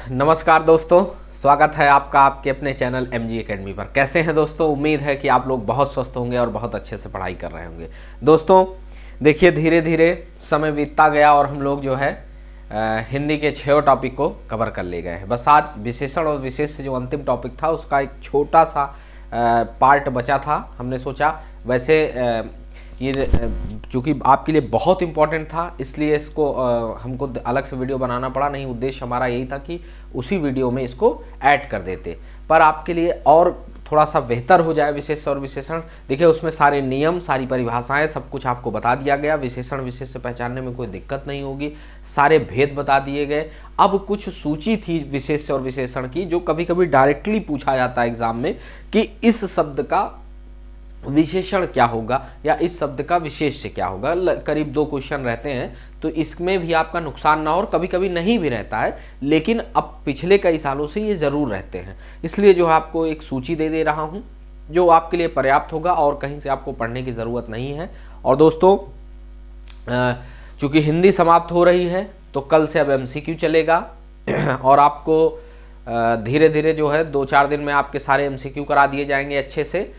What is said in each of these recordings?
नमस्कार दोस्तों, स्वागत है आपका आपके अपने चैनल MG एकेडमी पर। कैसे हैं दोस्तों? उम्मीद है कि आप लोग बहुत स्वस्थ होंगे और बहुत अच्छे से पढ़ाई कर रहे होंगे। दोस्तों देखिए, धीरे धीरे समय बीतता गया और हम लोग जो है हिंदी के 6 टॉपिक को कवर कर ले गए हैं। बस आज विशेषण और विशेष जो अंतिम टॉपिक था उसका एक छोटा सा पार्ट बचा था। हमने सोचा वैसे ये चूँकि आपके लिए बहुत इम्पोर्टेंट था इसलिए इसको हमको अलग से वीडियो बनाना पड़ा। नहीं, उद्देश्य हमारा यही था कि उसी वीडियो में इसको ऐड कर देते, पर आपके लिए और थोड़ा सा बेहतर हो जाए विशेष और विशेषण। देखिए, उसमें सारे नियम, सारी परिभाषाएं, सब कुछ आपको बता दिया गया। विशेषण विशेष से पहचानने में कोई दिक्कत नहीं होगी, सारे भेद बता दिए गए। अब कुछ सूची थी विशेष और विशेषण की जो कभी कभी डायरेक्टली पूछा जाता है एग्जाम में कि इस शब्द का विशेषण क्या होगा या इस शब्द का विशेष से क्या होगा। करीब 2 क्वेश्चन रहते हैं, तो इसमें भी आपका नुकसान ना हो, और कभी कभी नहीं भी रहता है, लेकिन अब पिछले कई सालों से ये ज़रूर रहते हैं। इसलिए जो है आपको एक सूची दे रहा हूँ जो आपके लिए पर्याप्त होगा और कहीं से आपको पढ़ने की ज़रूरत नहीं है। और दोस्तों चूँकि हिंदी समाप्त हो रही है तो कल से अब MCQ चलेगा और आपको धीरे धीरे जो है 2-4 दिन में आपके सारे MCQ करा दिए जाएंगे अच्छे से।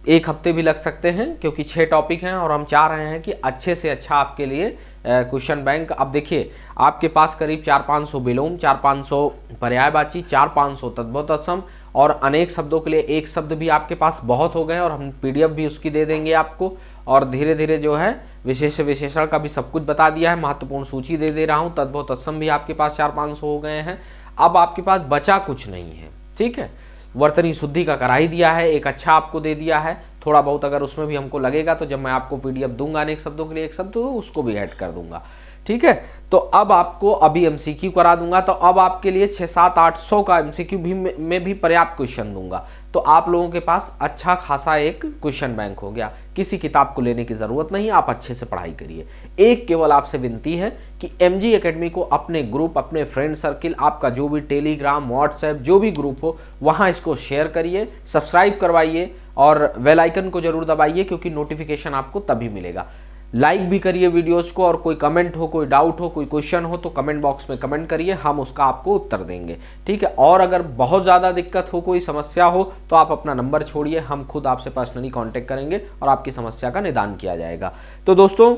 1 हफ्ते भी लग सकते हैं क्योंकि 6 टॉपिक हैं और हम चाह रहे हैं कि अच्छे से अच्छा आपके लिए क्वेश्चन बैंक। अब देखिए, आपके पास करीब 400-500 विलोम, 400-500 पर्यायवाची, 400-500 तद्भव तत्सम और अनेक शब्दों के लिए एक शब्द भी आपके पास बहुत हो गए और हम PDF भी उसकी दे देंगे आपको। और धीरे धीरे जो है विशेष विशेषण का भी सब कुछ बता दिया है, महत्वपूर्ण सूची दे रहा हूँ। तद्भव तत्सम भी आपके पास 400-500 हो गए हैं। अब आपके पास बचा कुछ नहीं है, ठीक है। वर्तनी शुद्धि का करा ही दिया है, एक अच्छा आपको दे दिया है। थोड़ा बहुत अगर उसमें भी हमको लगेगा तो जब मैं आपको PDF दूंगा अनेक शब्दों के लिए एक शब्द तो उसको भी ऐड कर दूंगा, ठीक है। तो अब आपको अभी MCQ करा दूंगा, तो अब आपके लिए 600-700-800 का MCQ भी में भी पर्याप्त क्वेश्चन दूंगा। तो आप लोगों के पास अच्छा खासा एक क्वेश्चन बैंक हो गया। किसी किताब को लेने की ज़रूरत नहीं, आप अच्छे से पढ़ाई करिए। एक केवल आपसे विनती है कि MG एकेडमी को अपने ग्रुप, अपने फ्रेंड सर्किल, आपका जो भी टेलीग्राम, व्हाट्सएप, जो भी ग्रुप हो वहाँ इसको शेयर करिए, सब्सक्राइब करवाइए और बेल आइकन को जरूर दबाइए क्योंकि नोटिफिकेशन आपको तभी मिलेगा। लाइक भी करिए वीडियोस को, और कोई कमेंट हो, कोई डाउट हो, कोई क्वेश्चन हो तो कमेंट बॉक्स में कमेंट करिए, हम उसका आपको उत्तर देंगे, ठीक है। और अगर बहुत ज़्यादा दिक्कत हो, कोई समस्या हो तो आप अपना नंबर छोड़िए, हम खुद आपसे पर्सनली कांटेक्ट करेंगे और आपकी समस्या का निदान किया जाएगा। तो दोस्तों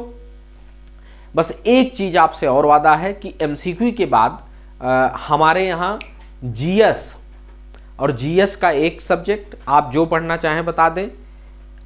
बस एक चीज़ आपसे और वादा है कि MCQ के बाद हमारे यहाँ GS और GS का एक सब्जेक्ट आप जो पढ़ना चाहें बता दें,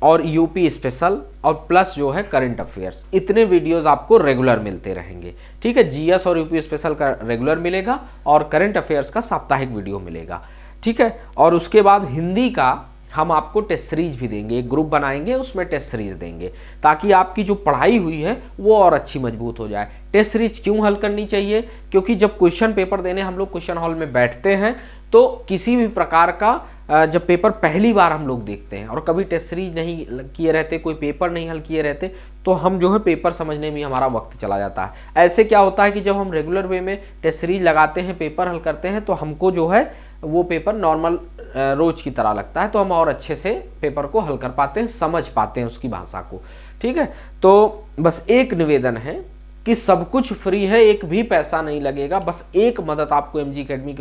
और UP स्पेशल और प्लस जो है करंट अफेयर्स, इतने वीडियोस आपको रेगुलर मिलते रहेंगे, ठीक है। GS और UP स्पेशल का रेगुलर मिलेगा और करंट अफेयर्स का साप्ताहिक वीडियो मिलेगा, ठीक है। और उसके बाद हिंदी का हम आपको टेस्ट सीरीज भी देंगे, एक ग्रुप बनाएंगे उसमें टेस्ट सीरीज देंगे ताकि आपकी जो पढ़ाई हुई है वो और अच्छी मजबूत हो जाए। टेस्ट सीरीज क्यों हल करनी चाहिए? क्योंकि जब क्वेश्चन पेपर देने हम लोग क्वेश्चन हॉल में बैठते हैं तो किसी भी प्रकार का जब पेपर पहली बार हम लोग देखते हैं और कभी टेस्ट सीरीज नहीं किए रहते, कोई पेपर नहीं हल किए रहते, तो हम जो है पेपर समझने में हमारा वक्त चला जाता है। ऐसे क्या होता है कि जब हम रेगुलर वे में टेस्ट सीरीज लगाते हैं, पेपर हल करते हैं, तो हमको जो है वो पेपर नॉर्मल रोज की तरह लगता है, तो हम और अच्छे से पेपर को हल कर पाते हैं, समझ पाते हैं उसकी भाषा को, ठीक है। तो बस एक निवेदन है कि सब कुछ फ्री है, एक भी पैसा नहीं लगेगा। बस एक मदद आपको MG एकेडमी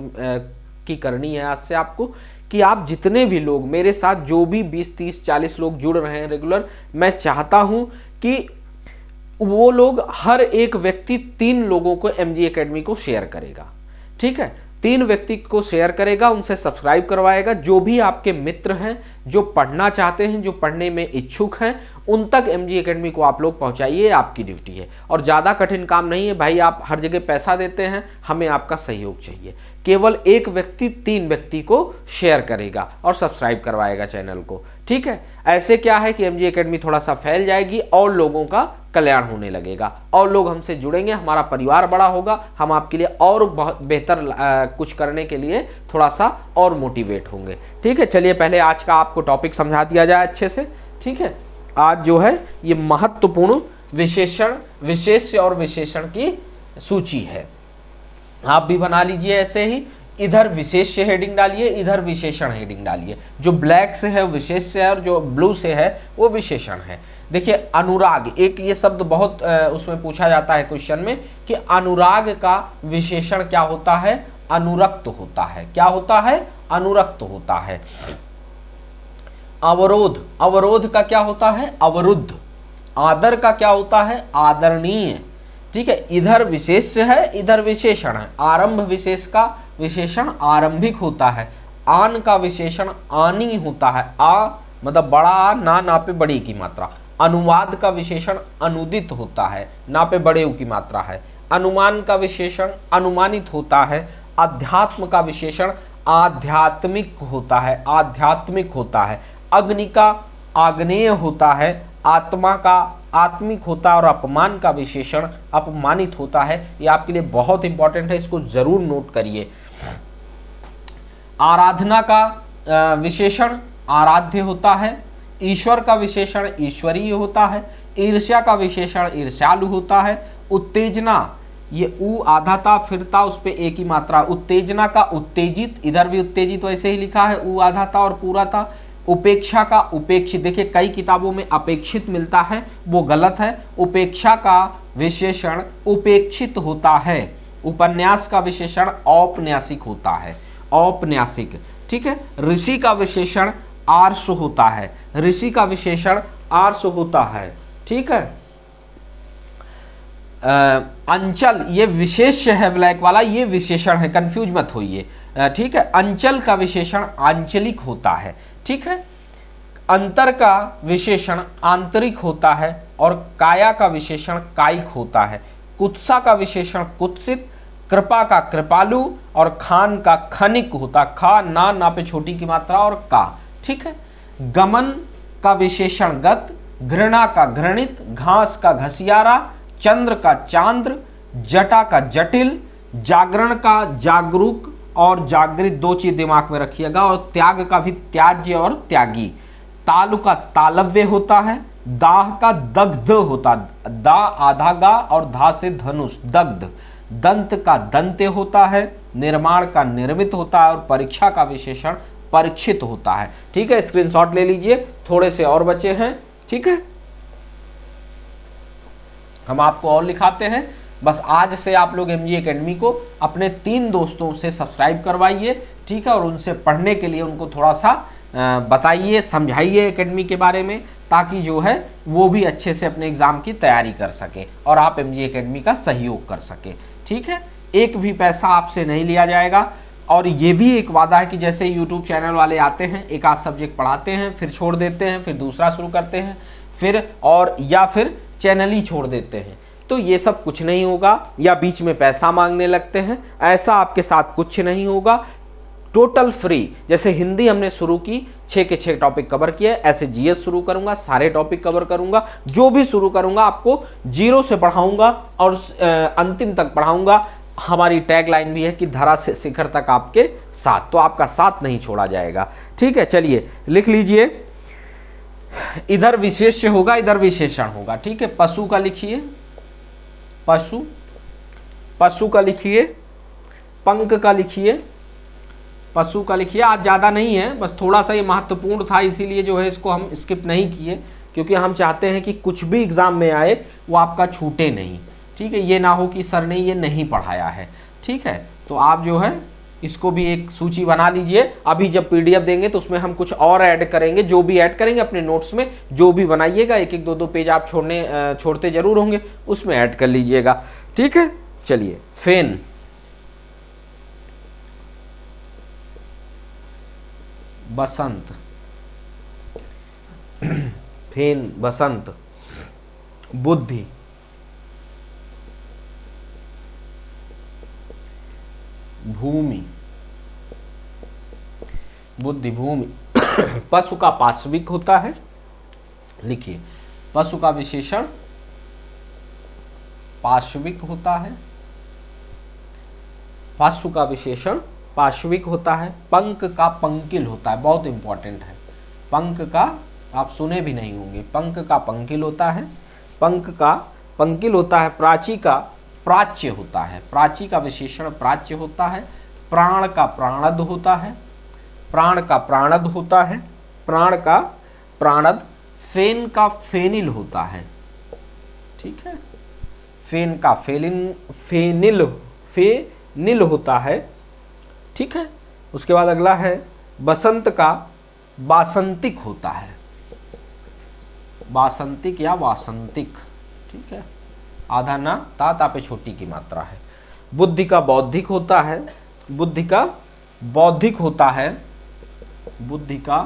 की करनी है आज से आपको, कि आप जितने भी लोग मेरे साथ, जो भी 20-30-40 लोग जुड़ रहे हैं रेगुलर, मैं चाहता हूं कि वो लोग, हर एक व्यक्ति 3 लोगों को MG एकेडमी को शेयर करेगा, ठीक है। 3 व्यक्ति को शेयर करेगा, उनसे सब्सक्राइब करवाएगा। जो भी आपके मित्र हैं, जो पढ़ना चाहते हैं, जो पढ़ने में इच्छुक हैं, उन तक MG एकेडमी को आप लोग पहुंचाइए, आपकी ड्यूटी है। और ज़्यादा कठिन काम नहीं है भाई, आप हर जगह पैसा देते हैं, हमें आपका सहयोग चाहिए। केवल एक व्यक्ति 3 व्यक्ति को शेयर करेगा और सब्सक्राइब करवाएगा चैनल को, ठीक है। ऐसे क्या है कि MG एकेडमी थोड़ा सा फैल जाएगी और लोगों का कल्याण होने लगेगा और लोग हमसे जुड़ेंगे, हमारा परिवार बड़ा होगा, हम आपके लिए और बहुत बेहतर कुछ करने के लिए थोड़ा सा और मोटिवेट होंगे, ठीक है। चलिए पहले आज का आपको टॉपिक समझा दिया जाए अच्छे से, ठीक है। आज जो है ये महत्वपूर्ण विशेषण, विशेष्य और विशेषण की सूची है। आप भी बना लीजिए ऐसे ही, इधर विशेष से हेडिंग डालिए, इधर विशेषण हेडिंग डालिए। जो ब्लैक से है विशेष से है और जो ब्लू से है वो विशेषण है। देखिए अनुराग, एक ये शब्द बहुत उसमें पूछा जाता है क्वेश्चन में कि अनुराग का विशेषण क्या होता है अनुरक्त होता है। क्या होता है? अनुरक्त होता है। अवरोध, अवरोध का क्या होता है? अवरुद्ध। आदर का क्या होता है? आदरणीय। ठीक है, इधर विशेष्य है, इधर विशेषण है। आरंभ विशेष का विशेषण आरंभिक होता है। आन का विशेषण आनी होता है। आ मतलब बड़ा आ, ना पे बड़ी की मात्रा। अनुवाद का विशेषण अनुदित होता है, ना पे बड़े की मात्रा है। अनुमान का विशेषण अनुमानित होता है। अध्यात्म का विशेषण आध्यात्मिक होता है, आध्यात्मिक होता है। अग्नि का आग्नेय होता है। आत्मा का आत्मिक होता है। और अपमान का विशेषण अपमानित होता है। ये आपके लिए बहुत इंपॉर्टेंट है, इसको जरूर नोट करिए। आराधना का विशेषण आराध्य होता है। ईश्वर का विशेषण ईश्वरीय होता है। ईर्ष्या का विशेषण ईर्ष्यालु होता है। उत्तेजना, ये उ आधा था फिर था, उस पे एक ही मात्रा। उत्तेजना का उत्तेजित, इधर भी उत्तेजित वैसे ही लिखा है, उ आधा था और पूरा था। उपेक्षा का उपेक्षित, देखिए कई किताबों में अपेक्षित मिलता है, वो गलत है। उपेक्षा का विशेषण उपेक्षित होता है। उपन्यास का विशेषण औपन्यासिक होता है, औपन्यासिक। ठीक है, ऋषि का विशेषण आर्ष होता है, ऋषि का विशेषण आर्ष होता है। ठीक है, अंचल, ये विशेष है ब्लैक वाला, ये विशेषण है, कंफ्यूज मत होइए। ठीक है, अंचल का विशेषण आंचलिक होता है। ठीक है, अंतर का विशेषण आंतरिक होता है। और काया का विशेषण कायिक होता है। कुत्सा का विशेषण कुत्सित। कृपा का कृपालु। और खान का खनिक होता, खा ना पे छोटी की मात्रा और का। ठीक है, गमन का विशेषण गत। घृणा का घृणित। घास का घसियारा। चंद्र का चांद्र। जटा का जटिल। जागरण का जागरूक और जागृत, दो चीज दिमाग में रखिएगा। और त्याग का भी त्याज्य और त्यागी। तालु का तालव्य होता है। दाह का दग्ध होता, दा आधा गा और धा से धनुष, दग्ध। दंत का दंत्य होता है। निर्माण का निर्मित होता है। और परीक्षा का विशेषण परीक्षित होता है। ठीक है, स्क्रीनशॉट ले लीजिए, थोड़े से और बचे हैं। ठीक है, हम आपको और लिखाते हैं। बस आज से आप लोग एमजी एकेडमी को अपने 3 दोस्तों से सब्सक्राइब करवाइए। ठीक है, और उनसे पढ़ने के लिए उनको थोड़ा सा बताइए, समझाइए एकेडमी के बारे में, ताकि जो है वो भी अच्छे से अपने एग्जाम की तैयारी कर सके और आप एमजी एकेडमी का सहयोग कर सके। ठीक है, एक भी पैसा आपसे नहीं लिया जाएगा। और ये भी एक वादा है कि जैसे यूट्यूब चैनल वाले आते हैं, एक आध सब्जेक्ट पढ़ाते हैं, फिर छोड़ देते हैं, फिर दूसरा शुरू करते हैं, फिर और या फिर चैनल ही छोड़ देते हैं, तो ये सब कुछ नहीं होगा। या बीच में पैसा मांगने लगते हैं, ऐसा आपके साथ कुछ नहीं होगा। Total free. जैसे हिंदी हमने शुरू की, 6 के 6 टॉपिक कवर किए, ऐसे जीएस शुरू करूंगा, सारे टॉपिक कवर करूंगा। जो भी शुरू करूंगा आपको 0 से पढ़ाऊंगा और अंतिम तक पढ़ाऊंगा। हमारी टैगलाइन भी है कि धरा से शिखर तक आपके साथ, तो आपका साथ नहीं छोड़ा जाएगा। ठीक है, चलिए लिख लीजिए। इधर विशेष्य होगा, इधर विशेषण होगा। ठीक है, पशु का लिखिए, पशु। पशु का लिखिए। पंक का लिखिए, पशु का लिखिए। आज ज़्यादा नहीं है, बस थोड़ा सा ये महत्वपूर्ण था, इसीलिए जो है इसको हम स्किप नहीं किए, क्योंकि हम चाहते हैं कि कुछ भी एग्जाम में आए वो आपका छूटे नहीं। ठीक है, ये ना हो कि सर ने ये नहीं पढ़ाया है। ठीक है, तो आप जो है इसको भी एक सूची बना लीजिए। अभी जब पीडीएफ देंगे तो उसमें हम कुछ और ऐड करेंगे, जो भी ऐड करेंगे अपने नोट्स में, जो भी बनाइएगा, 1-1, 2-2 पेज आप छोड़ते जरूर होंगे, उसमें ऐड कर लीजिएगा। ठीक है, चलिए। फेन, बसंत, फेन बसंत। बुद्धि, भूमि, बुद्धि भूमि। पशु का पार्श्विक होता है, लिखिए। पशु का विशेषण पार्श्विक होता है, पशु का विशेषण पार्श्विक होता है। पंक का पंकिल होता है, बहुत इंपॉर्टेंट है। पंक का आप सुने भी नहीं होंगे, पंक का पंकिल होता है, पंक का पंकिल होता है। प्राची का प्राच्य होता है, प्राची का विशेषण प्राच्य होता है। प्राण का प्राणद होता है, प्राण का प्राणद होता है, प्राण का प्राणद। फेन का फेनिल होता है। ठीक है, फेन का फेनिल होता है। ठीक है। उसके बाद अगला है बसंत का वासंतिक होता है, वासंतिक या वासंतिक, ठीक है, आधा ना, ता पे छोटी की मात्रा है। बुद्धि का बौद्धिक होता है, बुद्धि का बौद्धिक होता है, बुद्धि का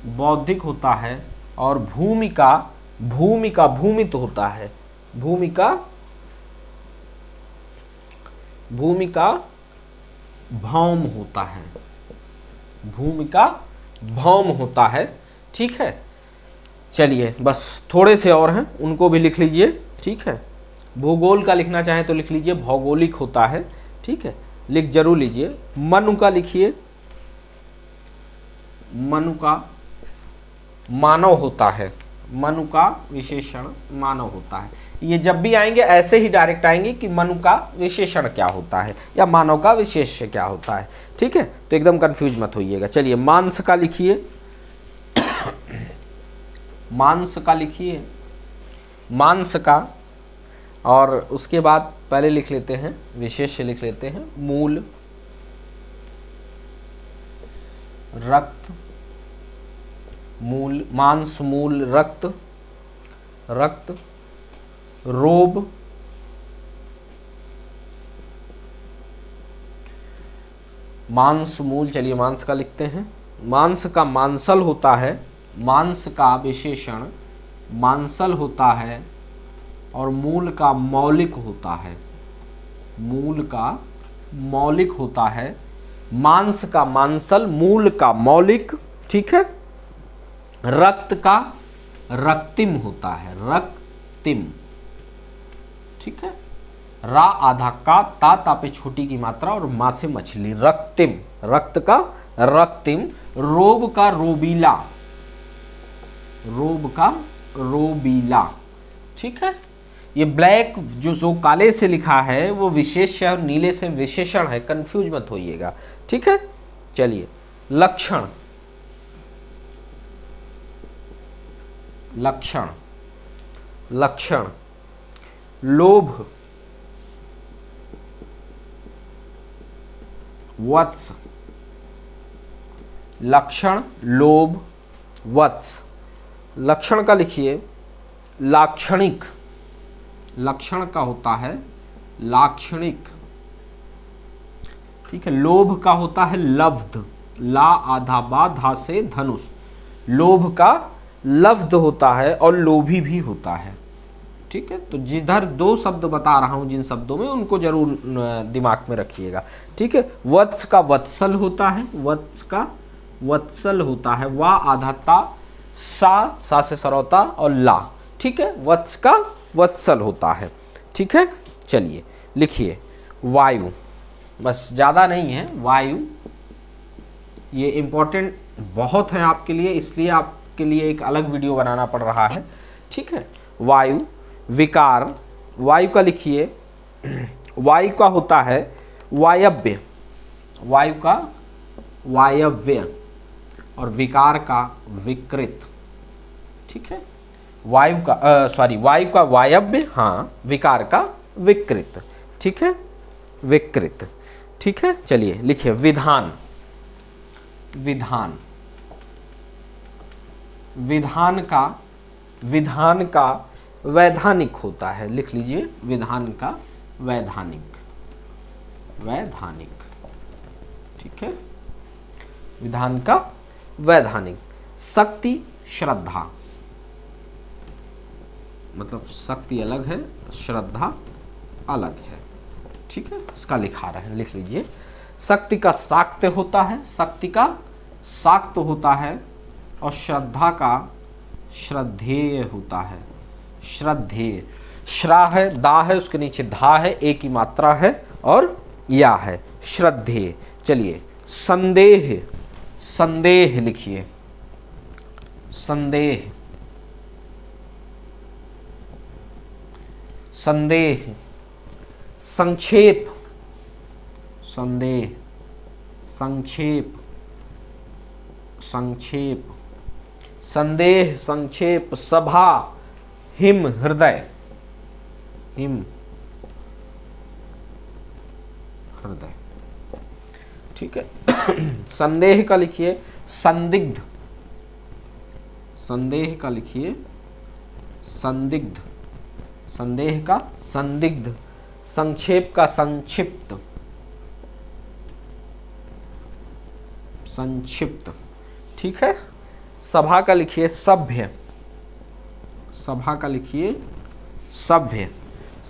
बौद्धिक होता है। और भूमि का भूमित होता है, भूमि का भौम होता है, भूमि का भौम होता है, ठीक है। चलिए बस थोड़े से और हैं, उनको भी लिख लीजिए, ठीक है। भूगोल का लिखना चाहें तो लिख लीजिए, भौगोलिक होता है, ठीक है, लिख जरूर लीजिए। मनु का लिखिए, मनु का मानव होता है, मनु का विशेषण मानव होता है। ये जब भी आएंगे ऐसे ही डायरेक्ट आएंगे कि मनु का विशेषण क्या होता है या मानव का विशेष्य क्या होता है, ठीक है। तो एकदम कंफ्यूज मत होइएगा। चलिए मांस का लिखिए, मांस का लिखिए, मांस का। और उसके बाद पहले लिख लेते हैं विशेष्य, लिख लेते हैं मूल, रक्त, मूल, मांस, मूल, रक्त, रक्त, रोब, मांस, मूल। चलिए मांस का लिखते हैं। मांस का मांसल होता है, मांस का विशेषण मांसल होता है। और मूल का मौलिक होता है, मूल का मौलिक होता है। मांस का मांसल, मूल का मौलिक, ठीक है। रक्त का रक्तिम होता है, रक्तिम, ठीक है। रा आधा का, ता पे छोटी की मात्रा और मां से मछली, रक्तिम, रक्त का रक्तिम। रोब का रोबीला, रोब का रोबीला, ठीक है। ये ब्लैक जो काले से लिखा है वो विशेष्य और नीले से विशेषण है, कंफ्यूज मत होइएगा, ठीक है। चलिए लक्षण, लक्षण, लक्षण, लोभ, वत्स, लक्षण, लोभ, वत्स। लक्षण का लिखिए लाक्षणिक, लक्षण का होता है लाक्षणिक, ठीक है। लोभ का होता है लब्ध, ला आधा बा धा से धनुष, लोभ का लब्ध होता है और लोभी भी होता है, ठीक है। तो जिधर दो शब्द बता रहा हूं जिन शब्दों में, उनको जरूर दिमाग में रखिएगा, ठीक है। वत्स का वत्सल होता है, वत्स का वत्सल होता है, वा आधा ता, सा से सरौता और ला, ठीक है। वत्स का वत्सल होता है, ठीक है। चलिए लिखिए वायु, बस ज़्यादा नहीं है, वायु ये इम्पोर्टेंट बहुत है आपके लिए, इसलिए आपके लिए एक अलग वीडियो बनाना पड़ रहा है, ठीक है। वायु, विकार, वायु का लिखिए, वायु का होता है वायव्य, वायु का वायव्य। और विकार का विकृत, ठीक है। वायु का वायु का वायव्य, हाँ, विकार का विकृत, ठीक है, विकृत, ठीक है। चलिए लिखिए विधान, विधान, विधान का वैधानिक होता है, लिख लीजिए विधान का वैधानिक, वैधानिक, ठीक है। विधान का वैधानिक। शक्ति, श्रद्धा, मतलब शक्ति अलग है, श्रद्धा अलग है, ठीक है। इसका लिखा रहे हैं, लिख लीजिए। शक्ति का शाक्त होता है, शक्ति का शाक्त होता है। और श्रद्धा का श्रद्धेय होता है, श्रद्धेय। श्रा है, दा है, उसके नीचे धा है, एक ही मात्रा है और या है, श्रद्धेय। चलिए संदेह, संदेह लिखिए, संदेह, संदेह। संक्षेप, संदेह, संक्षेप, संक्षेप, संदेह, संक्षेप। सभा, हिम, हृदय, हिम, हृदय। ठीक है। संदेह का लिखिए संदिग्ध, संदेह का लिखिए संदिग्ध, संदेह का संदिग्ध, संक्षेप का संक्षिप्त, संक्षिप्त, ठीक है। सभा का लिखिए सभ्य, सभा का लिखिए सभ्य,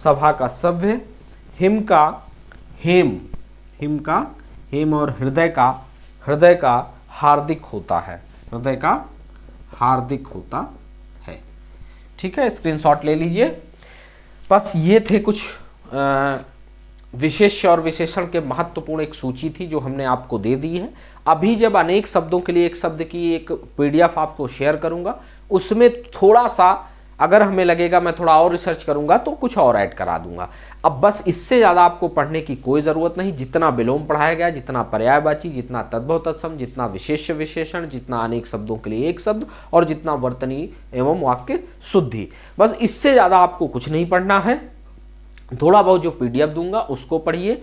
सभा का सभ्य। हिम का हेम, हिम का हेम, और हृदय का, हृदय का हार्दिक होता है, हृदय का हार्दिक होता है, ठीक है। स्क्रीनशॉट ले लीजिए। बस ये थे कुछ विशेष और विशेषण के महत्वपूर्ण एक सूची थी जो हमने आपको दे दी है। अभी जब अनेक शब्दों के लिए एक शब्द की एक पीडीएफ आपको शेयर करूंगा, उसमें थोड़ा सा अगर हमें लगेगा मैं थोड़ा और रिसर्च करूंगा तो कुछ और ऐड करा दूंगा। अब बस इससे ज़्यादा आपको पढ़ने की कोई ज़रूरत नहीं। जितना विलोम पढ़ाया गया, जितना पर्यायवाची, जितना तद्भव तत्सम, जितना विशेष्य विशेषण, जितना अनेक शब्दों के लिए एक शब्द, और जितना वर्तनी एवं वाक्य शुद्धि, बस इससे ज़्यादा आपको कुछ नहीं पढ़ना है। थोड़ा बहुत जो पीडीएफ दूंगा उसको पढ़िए,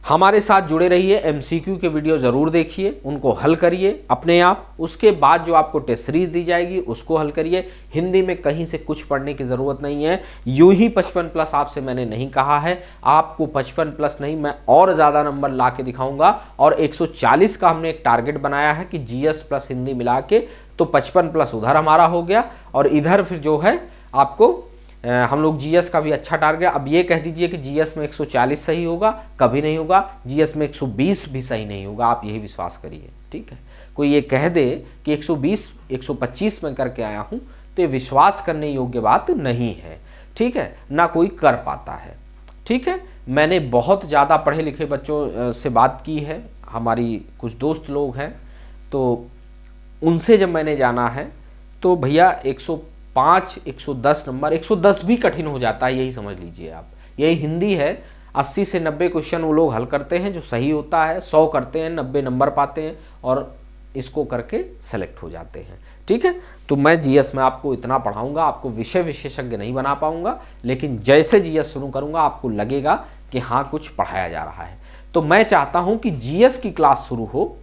हमारे साथ जुड़े रहिए, एमसीक्यू के वीडियो ज़रूर देखिए, उनको हल करिए अपने आप। उसके बाद जो आपको टेस्ट सीरीज दी जाएगी उसको हल करिए। हिंदी में कहीं से कुछ पढ़ने की ज़रूरत नहीं है। यूं ही 55+ आपसे मैंने नहीं कहा है, आपको 55+ नहीं, मैं और ज़्यादा नंबर ला के दिखाऊंगा। और 140 का हमने एक टारगेट बनाया है कि जीएस प्लस हिंदी मिला के, तो 55+ उधर हमारा हो गया, और इधर फिर जो है आपको हम लोग जीएस का भी अच्छा टारगेट। अब ये कह दीजिए कि जीएस में 140 सही होगा, कभी नहीं होगा। जीएस में 120 भी सही नहीं होगा, आप यही विश्वास करिए, ठीक है। कोई ये कह दे कि 120 125 में करके आया हूँ, तो ये विश्वास करने योग्य बात नहीं है, ठीक है, ना कोई कर पाता है, ठीक है। मैंने बहुत ज़्यादा पढ़े लिखे बच्चों से बात की है, हमारी कुछ दोस्त लोग हैं, तो उनसे जब मैंने जाना है तो भैया 105 110 नंबर, 110 भी कठिन हो जाता है, यही समझ लीजिए आप। यही हिंदी है, 80 से 90 क्वेश्चन वो लोग हल करते हैं जो सही होता है, 100 करते हैं, 90 नंबर पाते हैं और इसको करके सेलेक्ट हो जाते हैं, ठीक है। तो मैं जीएस में आपको इतना पढ़ाऊंगा, आपको विषय विशेषज्ञ नहीं बना पाऊंगा, लेकिन जैसे जीएस शुरू करूंगा आपको लगेगा कि हाँ कुछ पढ़ाया जा रहा है। तो मैं चाहता हूं कि जीएस की क्लास शुरू हो,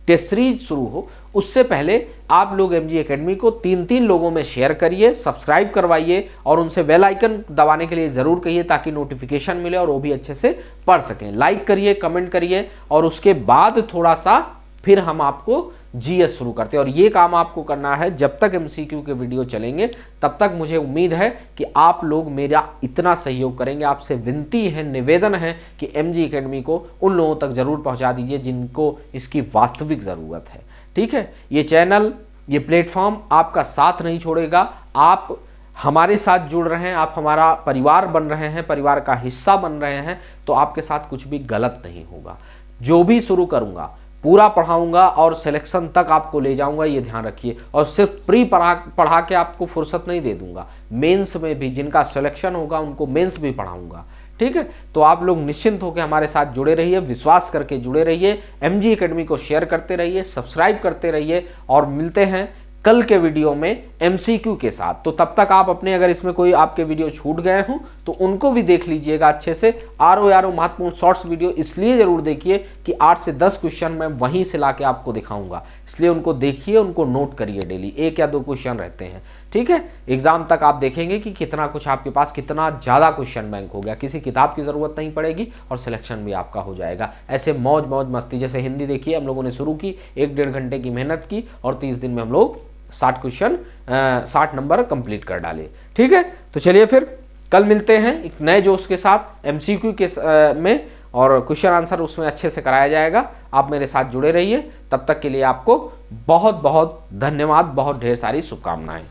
टेस्ट सीरीज शुरू हो, उससे पहले आप लोग एमजी एकेडमी को 3-3 लोगों में शेयर करिए, सब्सक्राइब करवाइए, और उनसे बेल आइकन दबाने के लिए ज़रूर कहिए ताकि नोटिफिकेशन मिले और वो भी अच्छे से पढ़ सकें। लाइक करिए, कमेंट करिए, और उसके बाद थोड़ा सा फिर हम आपको जीएस शुरू करते हैं। और ये काम आपको करना है, जब तक एमसीक्यू के वीडियो चलेंगे तब तक मुझे उम्मीद है कि आप लोग मेरा इतना सहयोग करेंगे। आपसे विनती है, निवेदन है कि एमजी एकेडमी को उन लोगों तक जरूर पहुंचा दीजिए जिनको इसकी वास्तविक ज़रूरत है, ठीक है। ये चैनल, ये प्लेटफॉर्म आपका साथ नहीं छोड़ेगा। आप हमारे साथ जुड़ रहे हैं, आप हमारा परिवार बन रहे हैं, परिवार का हिस्सा बन रहे हैं, तो आपके साथ कुछ भी गलत नहीं होगा। जो भी शुरू करूंगा पूरा पढ़ाऊंगा और सिलेक्शन तक आपको ले जाऊंगा, ये ध्यान रखिए। और सिर्फ प्री पढ़ा के आपको फुर्सत नहीं दे दूंगा, मेंस में भी जिनका सिलेक्शन होगा उनको मेंस भी पढ़ाऊंगा, ठीक है। तो आप लोग निश्चिंत होकर हमारे साथ जुड़े रहिए, विश्वास करके जुड़े रहिए, एमजी एकेडमी को शेयर करते रहिए, सब्सक्राइब करते रहिए, और मिलते हैं कल के वीडियो में एमसीक्यू के साथ। तो तब तक आप अपने, अगर इसमें कोई आपके वीडियो छूट गए हों तो उनको भी देख लीजिएगा अच्छे से। आरो महत्वपूर्ण शॉर्ट्स वीडियो इसलिए जरूर देखिए कि 8 से 10 क्वेश्चन मैं वहीं से लाके आपको दिखाऊंगा, इसलिए उनको देखिए, उनको नोट करिए। डेली 1 या 2 क्वेश्चन रहते हैं, ठीक है। एग्जाम तक आप देखेंगे कि कितना कुछ आपके पास, कितना ज़्यादा क्वेश्चन बैंक हो गया, किसी किताब की ज़रूरत नहीं पड़ेगी और सिलेक्शन भी आपका हो जाएगा। ऐसे मौज मस्ती, जैसे हिंदी देखिए हम लोगों ने शुरू की, 1-1.5 घंटे की मेहनत की और 30 दिन में हम लोग 60 क्वेश्चन 60 नंबर कंप्लीट कर डाले, ठीक है। तो चलिए फिर कल मिलते हैं एक नए जोश के साथ एमसीक्यू के में, और क्वेश्चन आंसर उसमें अच्छे से कराया जाएगा। आप मेरे साथ जुड़े रहिए, तब तक के लिए आपको बहुत बहुत धन्यवाद, बहुत ढेर सारी शुभकामनाएं।